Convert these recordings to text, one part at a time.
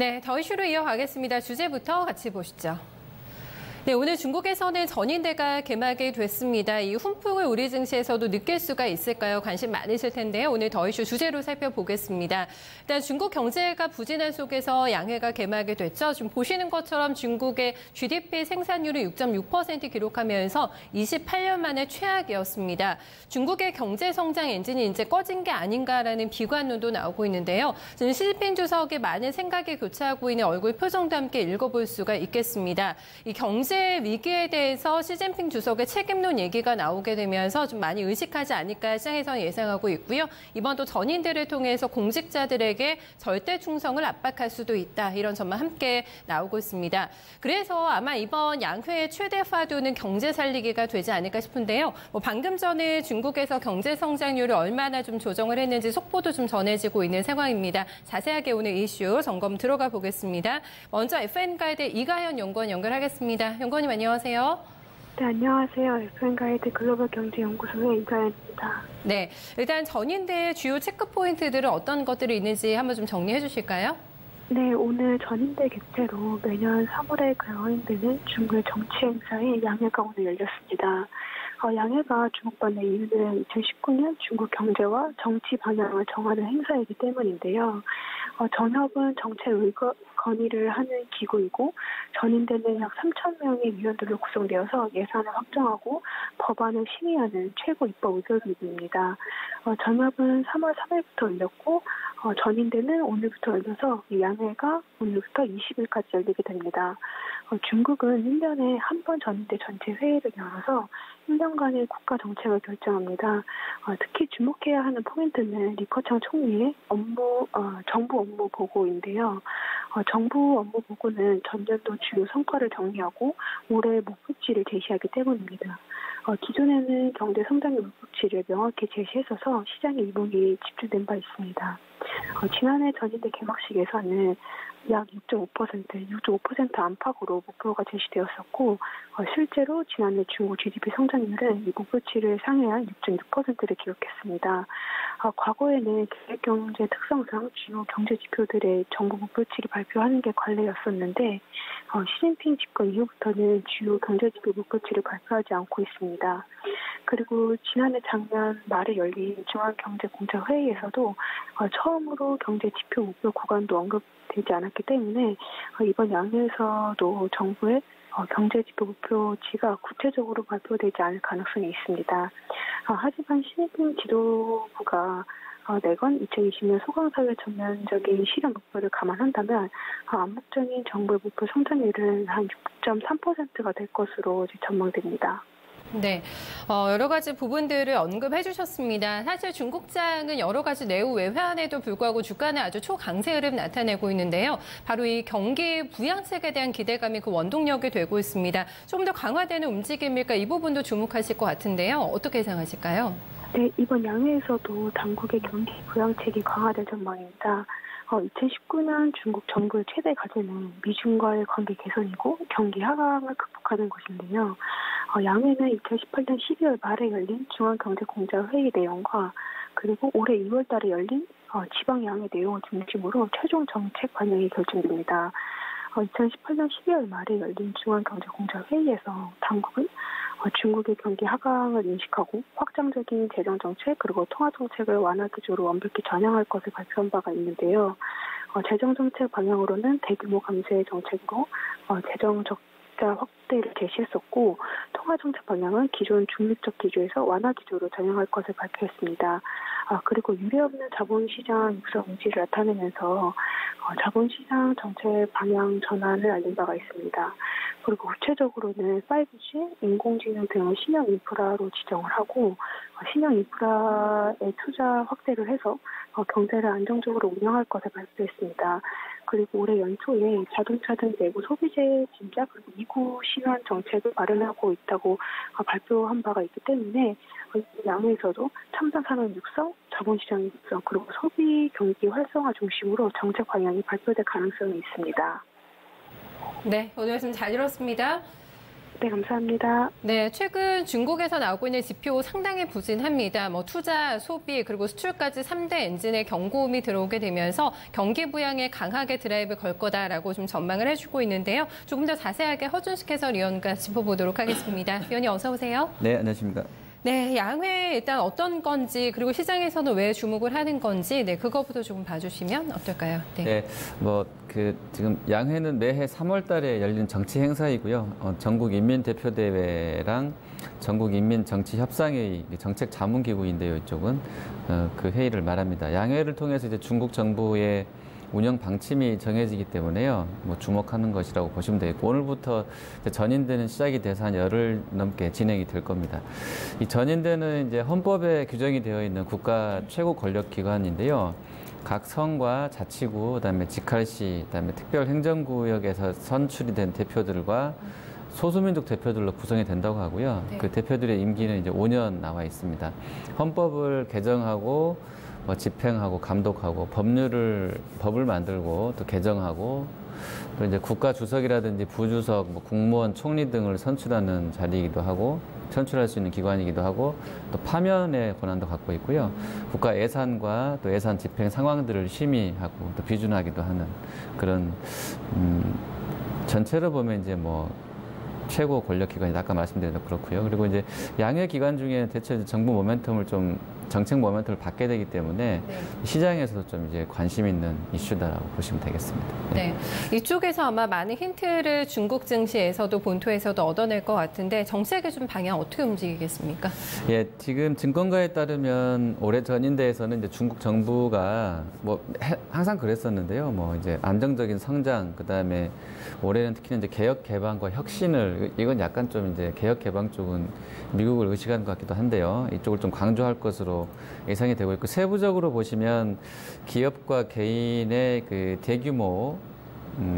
네, 더 이슈로 이어가겠습니다. 주제부터 같이 보시죠. 네, 오늘 중국에서는 전인대가 개막이 됐습니다. 이 훈풍을 우리 증시에서도 느낄 수가 있을까요? 관심 많으실 텐데요. 오늘 더 이슈 주제로 살펴보겠습니다. 일단 중국 경제가 부진한 속에서 양회가 개막이 됐죠. 지금 보시는 것처럼 중국의 GDP 생산률이 6.6% 기록하면서 28년 만에 최악이었습니다. 중국의 경제 성장 엔진이 이제 꺼진 게 아닌가라는 비관론도 나오고 있는데요. 지금 시진핑 주석의 많은 생각이 교차하고 있는 얼굴 표정도 함께 읽어볼 수가 있겠습니다. 이 경제 위기에 대해서 시진핑 주석의 책임론 얘기가 나오게 되면서 좀 많이 의식하지 않을까 시장에서는 예상하고 있고요. 이번 또 전인들을 통해서 공직자들에게 절대 충성을 압박할 수도 있다. 이런 점만 함께 나오고 있습니다. 그래서 아마 이번 양회의 최대 화두는 경제 살리기가 되지 않을까 싶은데요. 방금 전에 중국에서 경제 성장률을 얼마나 좀 조정을 했는지 속보도 좀 전해지고 있는 상황입니다. 자세하게 오늘 이슈 점검 들어가 보겠습니다. 먼저 FN가이드 이가현 연구원 연결하겠습니다. 연구원님 안녕하세요. 네, 안녕하세요. FN가이드 글로벌 경제연구소의 이가연입니다. 네, 일단 전인대의 주요 체크 포인트들은 어떤 것들이 있는지 한번 좀 정리해 주실까요? 네, 오늘 전인대 개최로 매년 3월에 개최되는 중국의 정치 행사인 양회가 오늘 열렸습니다. 양회가 주목받는 이유는 2019년 중국 경제와 정치 방향을 정하는 행사이기 때문인데요. 전협은 정책 건의를 하는 기구이고 전인대는 약 3,000명의 위원들로 구성되어서 예산을 확정하고 법안을 심의하는 최고 입법 의결기구입니다. 전협은 3월 3일부터 열렸고 전인대는 오늘부터 열려서 이 양회가 오늘부터 20일까지 열리게 됩니다. 중국은 1년에 한 번 전인대 전체 회의를 열어서 1년간의 국가 정책을 결정합니다. 특히 주목해야 하는 포인트는 리커창 총리의 정부 업무 보고인데요. 정부 업무 보고는 전년도 주요 성과를 정리하고 올해 목표치를 제시하기 때문입니다. 기존에는 경제 성장의 목표치를 명확히 제시했어서 시장의 이목이 집중된 바 있습니다. 지난해 전인대 개막식에서는 약 6.5% 안팎으로 목표가 제시되었었고 실제로 지난해 중국 GDP 성장률은 이 목표치를 상회한 6.6%를 기록했습니다. 과거에는 계획경제 특성상 주요 경제 지표들의 정부 목표치를 발표하는 게 관례였었는데 시진핑 집권 이후부터는 주요 경제 지표 목표치를 발표하지 않고 있습니다. 그리고 지난해 작년 말에 열린 중앙경제공작회의에서도 처음으로 경제 지표 목표 구간도 언급되지 않았기 때문에 이번 양회에서도 정부의 경제지표 목표치가 구체적으로 발표되지 않을 가능성이 있습니다. 하지만 시진핑 지도부가 내건 2020년 소강사회 전면적인 실현 목표를 감안한다면 암묵적인 정부의 목표 성장률은 한 6.3%가 될 것으로 전망됩니다. 네, 여러 가지 부분들을 언급해 주셨습니다. 사실 중국장은 여러 가지 내후 외환에도 불구하고 주가는 아주 초강세 흐름 나타내고 있는데요. 바로 이 경기 부양책에 대한 기대감이 그 원동력이 되고 있습니다. 좀 더 강화되는 움직임일까 이 부분도 주목하실 것 같은데요. 어떻게 예상하실까요? 네, 이번 양회에서도 당국의 경기 부양책이 강화될 전망입니다. 2019년 중국 정부의 최대 과제는 미중과의 관계 개선이고 경기 하강을 극복하는 것인데요. 양회는 2018년 12월 말에 열린 중앙경제공작회의 내용과 그리고 올해 2월 달에 열린 지방양회 내용을 중심으로 최종 정책 반영이 결정됩니다. 2018년 12월 말에 열린 중앙경제공작회의에서 당국은 중국의 경기 하강을 인식하고 확장적인 재정정책 그리고 통화정책을 완화 기조로 완벽히 전향할 것을 발표한 바가 있는데요. 재정정책 방향으로는 대규모 감세 정책으로 재정 적자 확대를 제시했었고 통화정책 방향은 기존 중립적 기조에서 완화 기조로 전향할 것을 발표했습니다. 그리고 유례없는 자본시장 육성 의지를 나타내면서 자본시장 정책 방향 전환을 알린 바가 있습니다. 그리고 구체적으로는 5G, 인공지능 등을 신형 인프라로 지정을 하고 신형 인프라에 투자 확대를 해서 경제를 안정적으로 운영할 것을 발표했습니다. 그리고 올해 연초에 자동차 등 내부 소비재 진작 그리고 이구 신환 정책을 마련하고 있다고 발표한 바가 있기 때문에 양회에서도 첨단 산업 육성, 자본시장 육성 그리고 소비 경기 활성화 중심으로 정책 방향이 발표될 가능성이 있습니다. 네, 오늘 말씀 잘 들었습니다. 네, 감사합니다. 네, 최근 중국에서 나오고 있는 지표 상당히 부진합니다. 투자, 소비, 그리고 수출까지 3대 엔진의 경고음이 들어오게 되면서 경기 부양에 강하게 드라이브 걸 거다라고 좀 전망을 해주고 있는데요. 조금 더 자세하게 허준식 해설위원과 짚어보도록 하겠습니다. 위원님 어서 오세요. 네, 안녕하십니까. 네, 양회 일단 어떤 건지 그리고 시장에서는 왜 주목을 하는 건지 그거부터 조금 봐주시면 어떨까요? 네, 지금 양회는 매해 3월달에 열리는 정치 행사이고요. 전국 인민대표대회랑 전국 인민정치협상회의 정책 자문기구인데요. 이쪽은 그 회의를 말합니다. 양회를 통해서 이제 중국 정부의 운영 방침이 정해지기 때문에요. 주목하는 것이라고 보시면 되겠고, 오늘부터 전인대는 시작이 돼서 한 열흘 넘게 진행이 될 겁니다. 이 전인대는 이제 헌법에 규정이 되어 있는 국가 최고 권력 기관인데요. 각 성과 자치구, 그다음에 직할시, 그다음에 특별행정구역에서 선출이 된 대표들과 소수민족 대표들로 구성이 된다고 하고요. 네. 그 대표들의 임기는 이제 5년 나와 있습니다. 헌법을 개정하고 집행하고 감독하고 법을 만들고 또 개정하고 또 이제 국가 주석이라든지 부주석, 국무원, 총리 등을 선출하는 자리이기도 하고 선출할 수 있는 기관이기도 하고 또 파면의 권한도 갖고 있고요. 국가 예산과 또 예산 집행 상황들을 심의하고 또 비준하기도 하는 그런 전체로 보면 이제 최고 권력 기관이 아까 말씀드린 대로 그렇고요. 그리고 이제 양회 기간 중에 대체 정부 모멘텀을 정책 모멘텀을 받게 되기 때문에 네. 시장에서도 좀 이제 관심 있는 이슈다라고 보시면 되겠습니다. 네. 이쪽에서 아마 많은 힌트를 중국 증시에서도 본토에서도 얻어낼 것 같은데 정책의 좀 방향 어떻게 움직이겠습니까? 예, 지금 증권가에 따르면 올해 전인대에서는 이제 중국 정부가 항상 그랬었는데요. 이제 안정적인 성장, 그다음에 올해는 특히 이제 개혁 개방과 혁신을 이건 약간 좀 이제 개혁 개방 쪽은 미국을 의식하는 것 같기도 한데요. 이쪽을 좀 강조할 것으로 예상이 되고 있고 세부적으로 보시면 기업과 개인의 그 대규모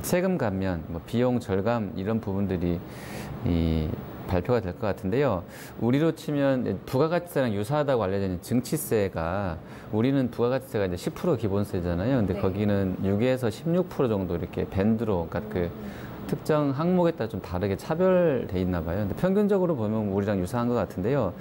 세금 감면, 비용 절감 이런 부분들이 발표가 될 것 같은데요. 우리로 치면 부가가치세랑 유사하다고 알려져 있는 증치세가 우리는 부가가치세가 이제 10% 기본세잖아요. 근데 네. 거기는 6에서 16% 정도 이렇게 밴드로 그러니까 그 특정 항목에 따라 좀 다르게 차별돼 있나 봐요. 근데 평균적으로 보면 우리랑 유사한 것 같은데요.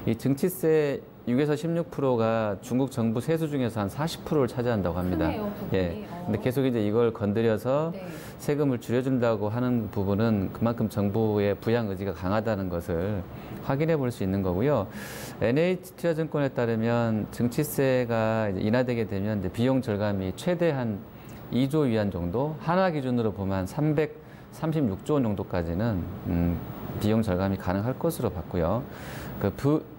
이 증치세 6에서 16%가 중국 정부 세수 중에서 한 40%를 차지한다고 합니다. 크네요, 예. 근데 계속 이제 이걸 건드려서 네. 세금을 줄여준다고 하는 부분은 그만큼 정부의 부양 의지가 강하다는 것을 확인해 볼 수 있는 거고요. NH투자증권에 따르면 증치세가 이제 인하되게 되면 이제 비용 절감이 최대 한 2조 위안 정도, 한화 기준으로 보면 336조 원 정도까지는 비용 절감이 가능할 것으로 봤고요.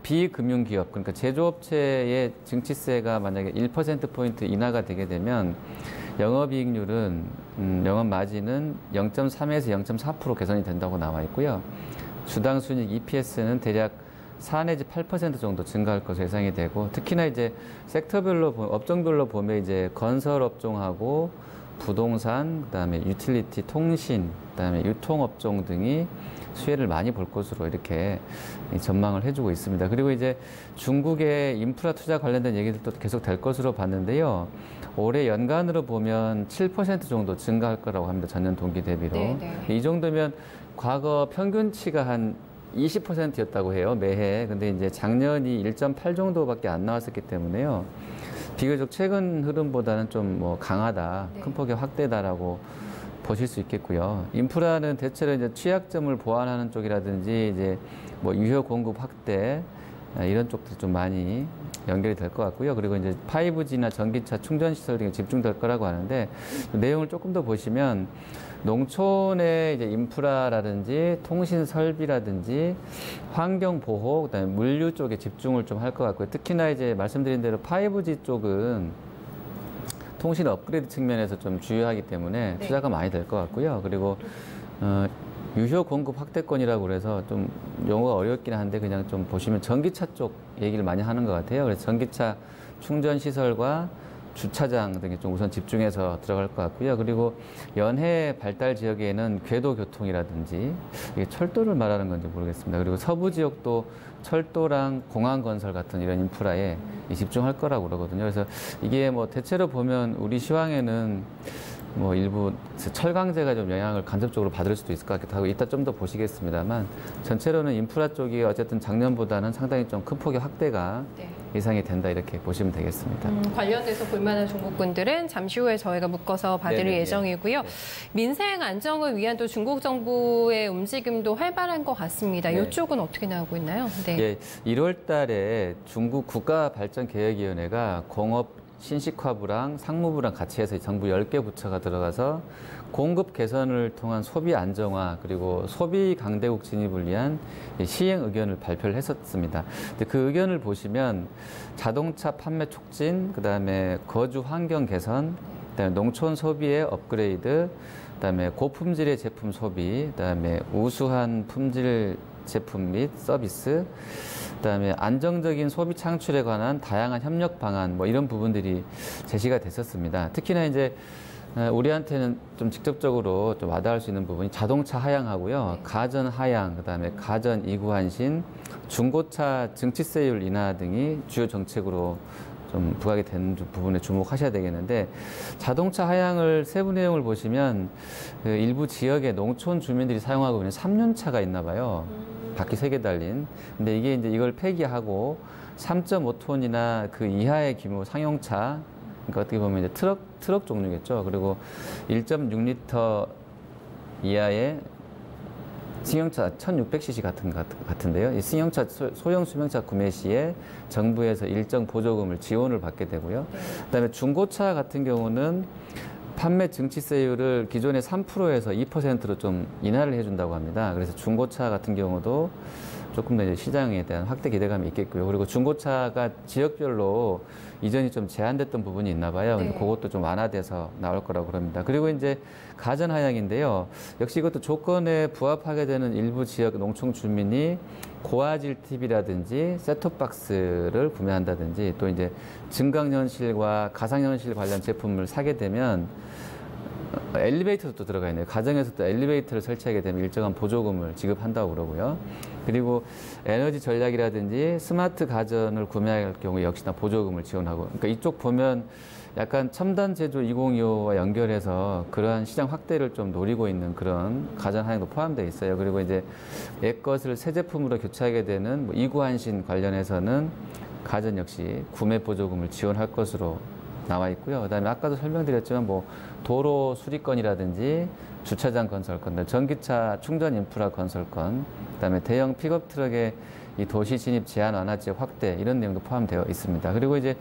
비금융기업, 그러니까 제조업체의 증치세가 만약에 1%포인트 인하가 되게 되면 영업이익률은, 영업마진은 0.3에서 0.4% 개선이 된다고 나와 있고요. 주당 순이익 EPS는 대략 4 내지 8% 정도 증가할 것으로 예상이 되고, 특히나 이제 섹터별로, 업종별로 보면 이제 건설업종하고 부동산, 그다음에 유틸리티, 통신, 그다음에 유통업종 등이 수혜를 많이 볼 것으로 이렇게 전망을 해주고 있습니다. 그리고 이제 중국의 인프라 투자 관련된 얘기들도 계속 될 것으로 봤는데요. 올해 연간으로 보면 7% 정도 증가할 거라고 합니다. 전년 동기 대비로. 네네. 이 정도면 과거 평균치가 한 20%였다고 해요. 매해. 근데 이제 작년이 1.8 정도밖에 안 나왔었기 때문에요. 비교적 최근 흐름보다는 좀 강하다, 네. 큰 폭의 확대다라고 보실 수 있겠고요. 인프라는 대체로 이제 취약점을 보완하는 쪽이라든지 이제 유효 공급 확대 이런 쪽들이 좀 많이 연결이 될 것 같고요. 그리고 이제 5G나 전기차 충전 시설 등에 집중될 거라고 하는데 내용을 조금 더 보시면 농촌의 이제 인프라라든지 통신 설비라든지 환경 보호, 그다음에 물류 쪽에 집중을 좀 할 것 같고요. 특히나 이제 말씀드린 대로 5G 쪽은 통신 업그레이드 측면에서 좀 주요하기 때문에 네. 투자가 많이 될 것 같고요. 그리고 유효 공급 확대권이라고 그래서 좀 용어가 어렵긴 한데 그냥 좀 보시면 전기차 쪽 얘기를 많이 하는 것 같아요. 그래서 전기차 충전 시설과 주차장 등에 좀 우선 집중해서 들어갈 것 같고요. 그리고 연해 발달 지역에는 궤도 교통이라든지 이게 철도를 말하는 건지 모르겠습니다. 그리고 서부 지역도 철도랑 공항 건설 같은 이런 인프라에 집중할 거라고 그러거든요. 그래서 이게 대체로 보면 우리 시황에는 뭐 일부 철강제가 좀 영향을 간접적으로 받을 수도 있을 것 같기도 하고 이따 좀 더 보시겠습니다만 전체로는 인프라 쪽이 어쨌든 작년보다는 상당히 좀 큰 폭의 확대가 네. 예상이 된다 이렇게 보시면 되겠습니다. 관련돼서 볼만한 종목군들은 잠시 후에 저희가 묶어서 봐드릴 네네, 예정이고요. 네. 민생 안정을 위한 또 중국 정부의 움직임도 활발한 것 같습니다. 네. 이쪽은 어떻게 나오고 있나요? 네. 예, 1월 달에 중국 국가발전계획위원회가 공업 신식화부랑 상무부랑 같이 해서 정부 10개 부처가 들어가서 공급 개선을 통한 소비 안정화 그리고 소비 강대국 진입을 위한 시행 의견을 발표를 했었습니다. 근데 그 의견을 보시면 자동차 판매 촉진, 그다음에 거주 환경 개선, 그다음에 농촌 소비의 업그레이드, 그다음에 고품질의 제품 소비, 그다음에 우수한 품질 제품 및 서비스, 그다음에 안정적인 소비 창출에 관한 다양한 협력 방안 뭐 이런 부분들이 제시가 됐었습니다. 특히나 이제 우리한테는 좀 직접적으로 좀 와닿을 수 있는 부분이 자동차 하향하고요, 가전 하향, 그다음에 가전 이구 환신, 중고차 증치세율 인하 등이 주요 정책으로 좀 부각이 되는 부분에 주목하셔야 되겠는데, 자동차 하향을 세부 내용을 보시면 그 일부 지역의 농촌 주민들이 사용하고 있는 3륜차가 있나 봐요. 바퀴 3개 달린. 근데 이게 이제 이걸 폐기하고 3.5톤이나 그 이하의 규모 상용차, 그러니까 어떻게 보면 이제 트럭 종류겠죠. 그리고 1.6리터 이하의 승용차 1600cc 같은데요. 이 승용차, 소형 수명차 구매 시에 정부에서 일정 보조금을 지원을 받게 되고요. 그다음에 중고차 같은 경우는 판매 증치세율을 기존의 3%에서 2%로 좀 인하를 해준다고 합니다. 그래서 중고차 같은 경우도 조금 더 이제 시장에 대한 확대 기대감이 있겠고요. 그리고 중고차가 지역별로 이전이 좀 제한됐던 부분이 있나 봐요. 근데 그것도 좀 완화돼서 나올 거라고 그럽니다. 그리고 이제 가전 하향인데요. 역시 이것도 조건에 부합하게 되는 일부 지역 농촌 주민이 고화질 TV라든지 셋톱박스를 구매한다든지 또 이제 증강현실과 가상현실 관련 제품을 사게 되면 엘리베이터도 또 들어가 있네요. 가정에서 또 엘리베이터를 설치하게 되면 일정한 보조금을 지급한다고 그러고요. 그리고 에너지 전략이라든지 스마트 가전을 구매할 경우 역시나 보조금을 지원하고. 그러니까 이쪽 보면 약간 첨단 제조 2025와 연결해서 그러한 시장 확대를 좀 노리고 있는 그런 가전 하향도 포함되어 있어요. 그리고 이제 옛것을 새 제품으로 교체하게 되는 뭐 이구환신 관련해서는 가전 역시 구매 보조금을 지원할 것으로 나와 있고요. 그다음에 아까도 설명드렸지만 뭐 도로 수리건이라든지 주차장 건설건, 전기차 충전 인프라 건설건, 그다음에 대형 픽업 트럭의 이 도시 진입 제한 완화 지역 확대 이런 내용도 포함되어 있습니다. 그리고 이제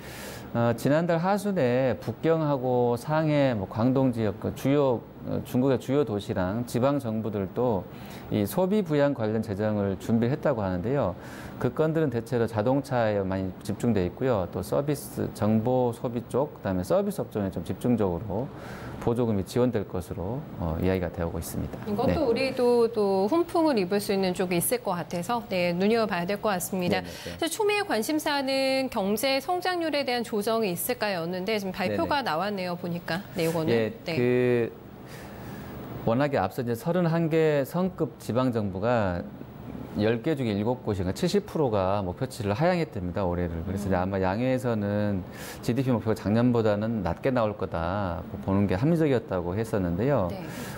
지난달 하순에 북경하고 상해, 뭐 광동 지역 그 주요 중국의 주요 도시랑 지방 정부들도 이 소비 부양 관련 재정을 준비했다고 하는데요. 그 건들은 대체로 자동차에 많이 집중돼 있고요. 또 서비스, 정보 소비 쪽, 그다음에 서비스 업종에 좀 집중적으로 보조금이 지원될 것으로 이야기가 되고 있습니다. 이것도 네. 우리도 또 훈풍을 입을 수 있는 쪽이 있을 것 같아서 눈여봐야 될 것 같습니다. 초미의 관심사는 경제 성장률에 대한 조정이 있을까였는데 지금 발표가 나왔네요. 보니까 이거는. 예, 워낙에 앞서 이제 31개 성급 지방정부가 10개 중에 7곳이, 그러니까 70%가 목표치를 하향했답니다, 올해를. 그래서 아마 양회에서는 GDP 목표가 작년보다는 낮게 나올 거다 보는 게 합리적이었다고 했었는데요.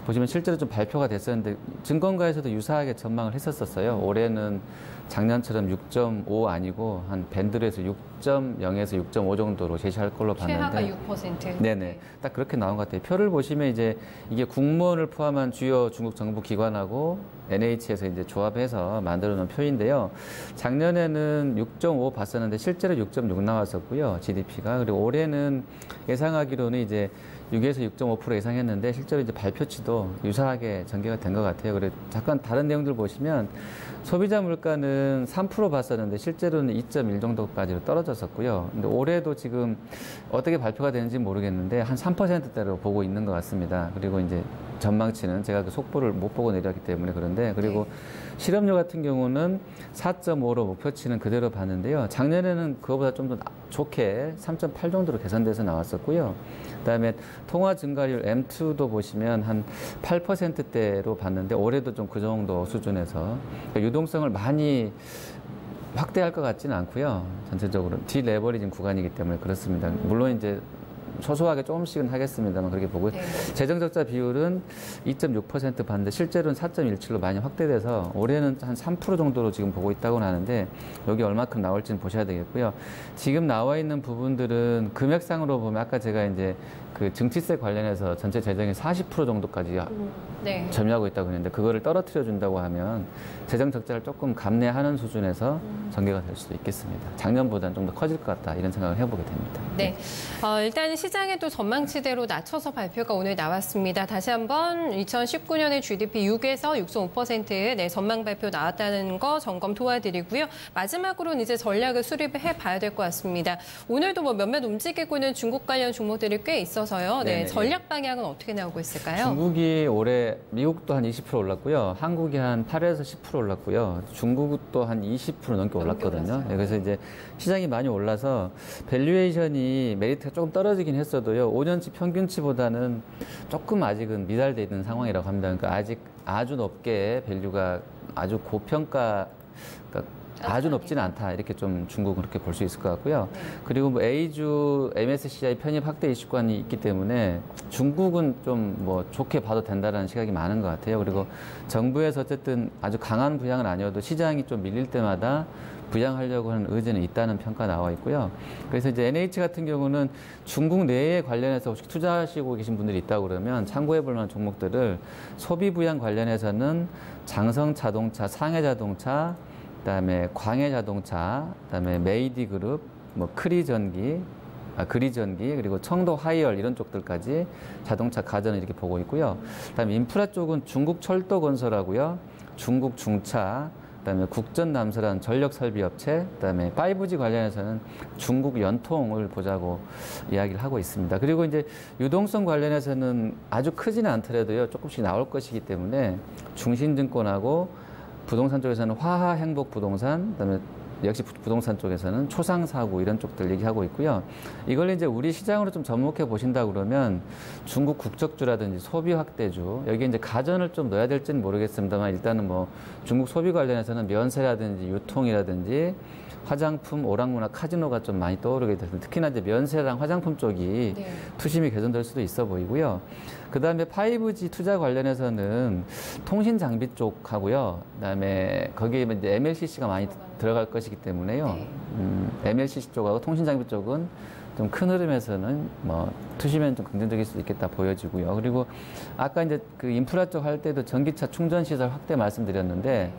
보시면 실제로 좀 발표가 됐었는데 증권가에서도 유사하게 전망을 했었어요. 올해는 작년처럼 6.5 아니고 한 밴드로 해서 6.0에서 6.5 정도로 제시할 걸로 봤는데. 최하가 6%. 네네. 딱 그렇게 나온 것 같아요. 표를 보시면 이제 이게 국무원을 포함한 주요 중국 정부 기관하고 NH에서 이제 조합해서 만들어 놓은 표인데요. 작년에는 6.5 봤었는데 실제로 6.6 나왔었고요. GDP가. 그리고 올해는 예상하기로는 이제 6에서 6.5% 예상했는데 실제로 이제 발표치도 유사하게 전개가 된 것 같아요. 그리고 잠깐 다른 내용들 보시면 소비자 물가는 3% 봤었는데 실제로는 2.1 정도까지로 떨어졌었고요. 근데 올해도 지금 어떻게 발표가 되는지 모르겠는데 한 3%대로 보고 있는 것 같습니다. 그리고 이제 전망치는 제가 그 속보를 못 보고 내렸기 때문에 그런데, 그리고 실업률 같은 경우는 4.5로 목표치는 그대로 봤는데요. 작년에는 그거보다 좀 더 좋게 3.8 정도로 개선돼서 나왔었고요. 그다음에 통화 증가율 M2도 보시면 한 8%대로 봤는데 올해도 좀 그 정도 수준에서 그러니까 유동성을 많이 확대할 것 같지는 않고요. 전체적으로 디레버리징 구간이기 때문에 그렇습니다. 물론 이제 소소하게 조금씩은 하겠습니다만 그렇게 보고 네. 재정적자 비율은 2.6% 봤는데 실제로는 4.17로 많이 확대돼서 올해는 한 3% 정도로 지금 보고 있다고는 하는데 여기 얼마큼 나올지는 보셔야 되겠고요. 지금 나와 있는 부분들은 금액상으로 보면 아까 제가 이제 그 증치세 관련해서 전체 재정의 40% 정도까지 네. 점유하고 있다고 했는데 그거를 떨어뜨려 준다고 하면 재정 적자를 조금 감내하는 수준에서 전개가 될 수도 있겠습니다. 작년보다는 좀 더 커질 것 같다 이런 생각을 해보게 됩니다. 네, 일단 시장의 또 전망치대로 낮춰서 발표가 오늘 나왔습니다. 다시 한번 2019년의 GDP 6에서 6.5% 네, 전망 발표 나왔다는 거 점검 도와드리고요. 마지막으로는 이제 전략을 수립해 봐야 될 것 같습니다. 오늘도 뭐 몇몇 움직이고 있는 중국 관련 종목들이 꽤 있어서요. 네, 전략 방향은 어떻게 나오고 있을까요? 중국이 올해 미국도 한 20% 올랐고요. 한국이 한 8에서 10% 올랐고요. 중국도 한 20% 넘게 올랐거든요. 네, 그래서 이제 시장이 많이 올라서 밸류에이션이 메리트가 조금 떨어지긴 했어도요. 5년치 평균치보다는 조금 아직은 미달돼 있는 상황이라고 합니다. 그러니까 아직 아주 높게 밸류가 아주 고평가, 그러니까 아주 높지는 않다. 이렇게 좀 중국은 그렇게 볼 수 있을 것 같고요. 네. 그리고 뭐 MSCI MSCI 편입 확대 이슈권이 있기 때문에 중국은 좀 뭐 좋게 봐도 된다라는 시각이 많은 것 같아요. 그리고 정부에서 어쨌든 아주 강한 부양은 아니어도 시장이 좀 밀릴 때마다 부양하려고 하는 의지는 있다는 평가 나와 있고요. 그래서 이제 NH 같은 경우는 중국 내에 관련해서 혹시 투자하시고 계신 분들이 있다고 그러면 참고해 볼 만한 종목들을 소비 부양 관련해서는 장성 자동차, 상해 자동차, 그다음에 광해 자동차, 그다음에 메이디 그룹, 뭐 그리전기, 그리고 청도 하이얼 이런 쪽들까지 자동차 가전을 이렇게 보고 있고요. 그다음에 인프라 쪽은 중국 철도 건설하고요, 중국 중차, 그다음에 국전 남서란 전력 설비 업체, 그다음에 5G 관련해서는 중국 연통을 보자고 이야기를 하고 있습니다. 그리고 이제 유동성 관련해서는 아주 크지는 않더라도요, 조금씩 나올 것이기 때문에 중신증권하고 부동산 쪽에서는 화하 행복 부동산, 그다음에 역시 부동산 쪽에서는 초상사구 이런 쪽들 얘기하고 있고요. 이걸 이제 우리 시장으로 좀 접목해 보신다 그러면 중국 국적주라든지 소비 확대주, 여기 이제 가전을 좀 넣어야 될지는 모르겠습니다만 일단은 뭐 중국 소비 관련해서는 면세라든지 유통이라든지 화장품, 오락문화, 카지노가 좀 많이 떠오르게 돼서 특히나 이제 면세랑 화장품 쪽이 네. 투심이 개선될 수도 있어 보이고요. 그 다음에 5G 투자 관련해서는 통신 장비 쪽하고요. 그 다음에 거기에 이제 MLCC가 많이 들어갈 것이기 때문에요. 네. MLCC 쪽하고 통신 장비 쪽은 좀 큰 흐름에서는 뭐 투심엔 좀 긍정적일 수도 있겠다 보여지고요. 그리고 아까 이제 그 인프라 쪽 할 때도 전기차 충전 시설 확대 말씀드렸는데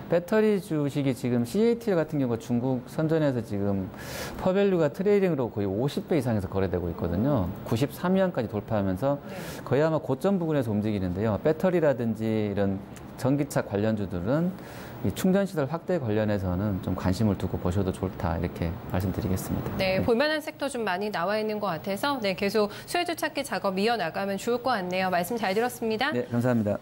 배터리 주식이 지금 CATL 같은 경우 중국 선전에서 지금 퍼밸류가 트레이딩으로 거의 50배 이상에서 거래되고 있거든요. 93위안까지 돌파하면서 거의 아마 고점 부근에서 움직이는데요. 배터리라든지 이런 전기차 관련주들은 이 충전시설 확대 관련해서는 좀 관심을 두고 보셔도 좋다 이렇게 말씀드리겠습니다. 네, 볼만한 섹터 좀 많이 나와 있는 것 같아서 네, 계속 수혜주 찾기 작업 이어나가면 좋을 것 같네요. 말씀 잘 들었습니다. 네, 감사합니다.